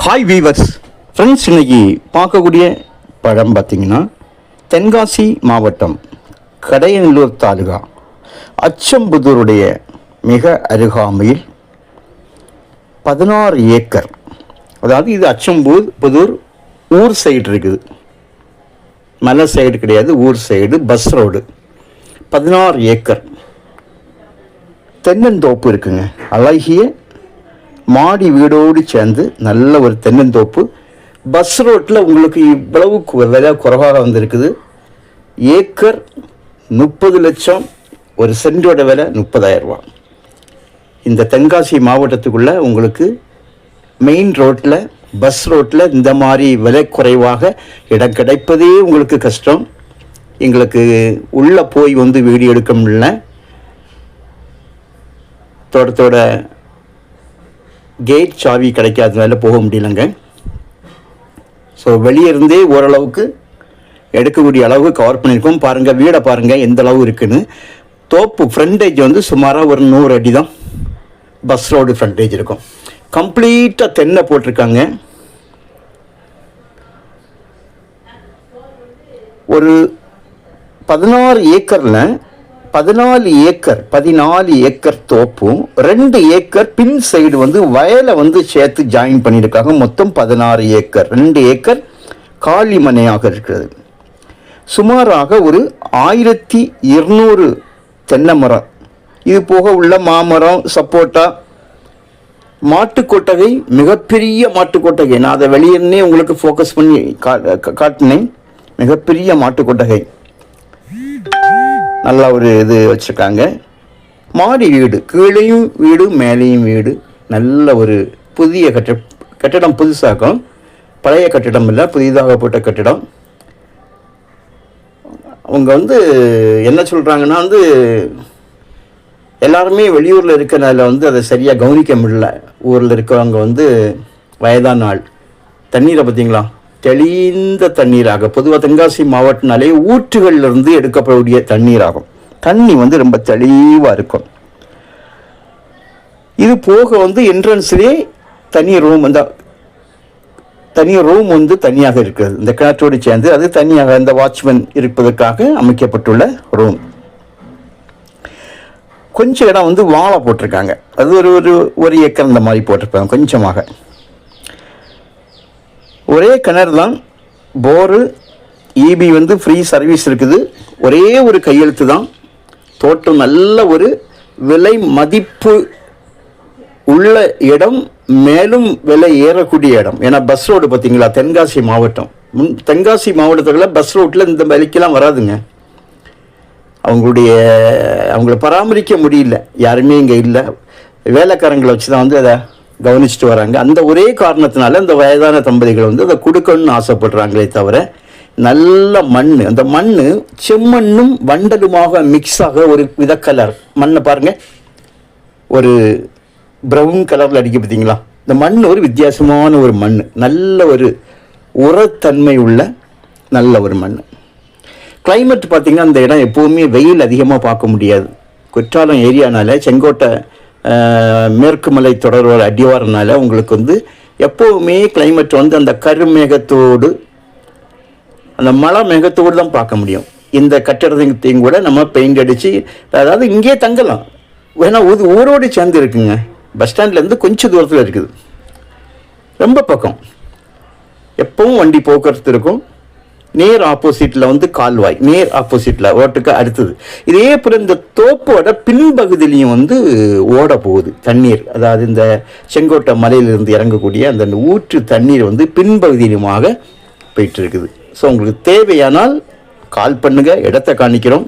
Hi viewers friends, இன்னைக்கு பார்க்கக்கூடிய படம் பார்த்திங்கன்னா தென்காசி மாவட்டம் கடையநல்லூர் தாலுகா அச்சம்புதூருடைய மிக அருகாமையில் 16 ஏக்கர், அதாவது இது அச்சம்புதூர் ஊர் சைடு இருக்குது, மலை சைடு கிடையாது, ஊர் சைடு பஸ் ரோடு. 16 ஏக்கர் தென்னந்தோப்பு இருக்குங்க. அழகிய மாடி வீடோடு சேர்ந்து நல்ல ஒரு தென்னந்தோப்பு. பஸ் ரோட்டில் உங்களுக்கு இவ்வளவு விலை குறைவாக வந்திருக்குது. ஏக்கர் 30 லட்சம், ஒரு சென்டோட விலை 30,000 ரூபா. இந்த தென்காசி மாவட்டத்துக்குள்ளே உங்களுக்கு மெயின் ரோட்டில் பஸ் ரோட்டில் இந்த மாதிரி விலை குறைவாக இடம் கிடைப்பதே உங்களுக்கு கஷ்டம். எங்களுக்கு உள்ளே போய் வீடியோ எடுக்க முடியல, தோட்டத்தோட கேட் சாவி கிடைக்காதனால போக முடியலங்க. ஸோ வெளியே இருந்தே ஓரளவுக்கு எடுக்கக்கூடிய அளவு கவர் பண்ணியிருக்கோம். பாருங்கள், வீடை பாருங்கள் எந்த அளவு இருக்குன்னு. தோப்பு ஃப்ரண்டேஜ் சுமாராக ஒரு 100 அடி தான் பஸ் ரோடு ஃப்ரண்டேஜ் இருக்கும். கம்ப்ளீட்டாக தென்னை போட்டிருக்காங்க. ஒரு 16 ஏக்கரில் 14 ஏக்கர் தோப்பும் 2 ஏக்கர் பின் சைடு வயலை சேர்த்து ஜாயின் பண்ணியிருக்காங்க. மொத்தம் 16 ஏக்கர். 2 ஏக்கர் காலி மனையாக இருக்கிறது. சுமாராக ஒரு 1200 தென்னை மரம், இது போக உள்ள மாமரம், சப்போட்டா, மாட்டுக்கொட்டகை, மிகப்பெரிய மாட்டுக்கொட்டகை. நான் அதை வெளியே உங்களுக்கு ஃபோக்கஸ் பண்ணி காட்டினேன். மிகப்பெரிய மாட்டுக்கொட்டகை, நல்லா ஒரு இது வச்சுருக்காங்க. மாடி வீடு, கீழேயும் வீடு மேலேயும் வீடு. நல்ல ஒரு புதிய கட்டிடம், புதுசாக்கும், பழைய கட்டிடம் இல்லை, புதிதாக போட்ட கட்டிடம். அவங்க என்ன சொல்கிறாங்கன்னா எல்லாருமே வெளியூரில் இருக்கிறனால அதை சரியாக கவனிக்க முடியல. ஊரில் இருக்கிறவங்க வயதான ஆள். தண்ணீரை பார்த்தீங்களா, தெளிந்த தண்ணீராக. பொதுவாக தென்காசி மாவட்டனாலே ஊற்றுகளிலிருந்து எடுக்கப்படக்கூடிய தண்ணீராகும். தண்ணி ரொம்ப தெளிவாக இருக்கும். இது போக என்ட்ரன்ஸ்லேயே தனி ரூம், தனியாக இருக்கிறது. இந்த கிணற்றோடு சேர்ந்து அது தனியாக இந்த வாட்ச்மேன் இருப்பதற்காக அமைக்கப்பட்டுள்ள ரூம். கொஞ்சம் இடம் வாழை போட்டிருக்காங்க. அது ஒரு ஏக்கர் இந்த மாதிரி போட்டிருப்பாங்க கொஞ்சமாக. ஒரே கிணறு தான், போரு, ஈபி ஃப்ரீ சர்வீஸ் இருக்குது. ஒரே ஒரு கையெழுத்து தான். தோட்டம் நல்ல ஒரு விலை மதிப்பு உள்ள இடம், மேலும் விலை ஏறக்கூடிய இடம். ஏன்னா பஸ் ரோடு பார்த்தீங்களா, தென்காசி மாவட்டம். தென்காசி மாவட்டத்தில் பஸ் ரோட்டில் இந்த விலைக்கெல்லாம் வராதுங்க. அவங்கள பராமரிக்க முடியல, யாருமே இங்கே இல்லை. வேலைக்காரங்களை வச்சு தான் அதை கவனிச்சுட்டு வராங்க. அந்த ஒரே காரணத்தினால இந்த வயதான தம்பதிகள் அதை கொடுக்கணும்னு ஆசைப்படுறாங்களே தவிர, நல்ல மண், அந்த மண் செம்மண்ணும் வண்டலுமாக மிக்ஸாக ஒரு வித கலர் மண்ணை பாருங்கள், ஒரு ப்ரௌன் கலரில் அடிக்க பார்த்தீங்களா. இந்த மண் ஒரு வித்தியாசமான ஒரு மண், நல்ல ஒரு உரத்தன்மை உள்ள நல்ல ஒரு மண். கிளைமேட் பார்த்திங்கன்னா அந்த இடம் எப்போவுமே வெயில் அதிகமாக பார்க்க முடியாது. குற்றாலம் ஏரியானால, செங்கோட்டை மேற்கு மலை தொடரோட அடிவாரனால உங்களுக்கு எப்போவுமே கிளைமேட் அந்த கருமேகத்தோடு, அந்த மழை மேகத்தோடு தான் பார்க்க முடியும். இந்த கட்டிடத்தையும் கூட நம்ம பெயிண்ட் அடித்து, அதாவது இங்கே தங்கலாம். ஏன்னா ஊரோடு சேர்ந்து இருக்குங்க. பஸ் ஸ்டாண்ட்லேருந்து கொஞ்சம் தூரத்தில் இருக்குது, ரொம்ப பக்கம். எப்பவும் வண்டி போக்குவரத்து இருக்கும். நேர் ஆப்போசிட்டில் கால்வாய், நேர் ஆப்போசிட்டில் ரோட்டுக்கு அடுத்தது. இதே போல் இந்த தோப்போட பின்பகுதியிலையும் ஓட போகுது தண்ணீர். அதாவது இந்த செங்கோட்டை மலையிலிருந்து இறங்கக்கூடிய அந்த ஊற்று தண்ணீர் பின்பகுதியிலுமாக போயிட்டு இருக்குது. ஸோ உங்களுக்கு தேவையானால் கால் பண்ணுங்கள், இடத்த காணிக்கிறோம்.